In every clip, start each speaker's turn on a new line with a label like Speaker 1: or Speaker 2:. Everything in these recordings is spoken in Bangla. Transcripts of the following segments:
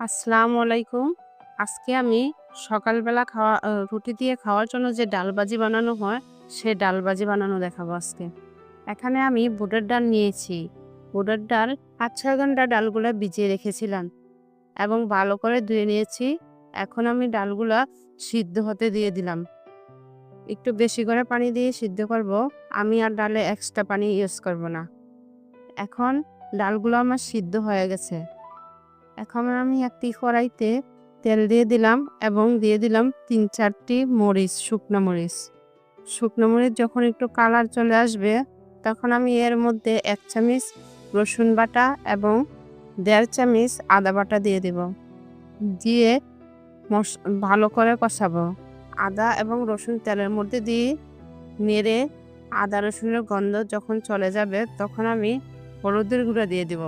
Speaker 1: আসসালামু আলাইকুম। আজকে আমি সকালবেলা রুটি দিয়ে খাওয়ার জন্য যে ডালবাজি বানানো হয়, সে ডালবাজি বানানো দেখাবো আজকে। এখানে আমি বুটের ডাল নিয়েছি। বুটের ডাল ৫-৬ ঘন্টা ডালগুলা ভিজিয়ে রেখেছিলাম এবং ভালো করে ধুয়ে নিয়েছি। এখন আমি ডালগুলা সিদ্ধ হতে দিয়ে দিলাম। একটু বেশি করে পানি দিয়ে সিদ্ধ করব। আমি আর ডালে এক্সট্রা পানি ইউজ করব না। এখন ডালগুলো আমার সিদ্ধ হয়ে গেছে। এখন আমি একটি কড়াইতে তেল দিয়ে দিলাম এবং দিয়ে দিলাম ৩-৪টি মরিচ, শুকনো মরিচ। শুকনো মরিচ যখন একটু কালার চলে আসবে, তখন আমি এর মধ্যে ১ চামচ রসুন বাটা এবং ১.৫ চামচ আদা বাটা দিয়ে দেব। দিয়ে ভালো করে কষাবো। আদা এবং রসুন তেলের মধ্যে দিয়ে নেড়ে আদা রসুনের গন্ধ যখন চলে যাবে, তখন আমি হলুদের গুঁড়া দিয়ে দেব।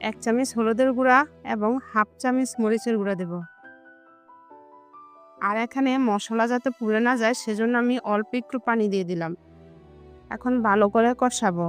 Speaker 1: ১ চামচ হলুদের গুঁড়া এবং 1/2 চামচ মরিচের গুঁড়া দেব। আর এখানে মশলা যাতে পুড়ে না যায় সেজন্য আমি অল্প একটু পানি দিয়ে দিলাম। এখন ভালো করে কষাবো।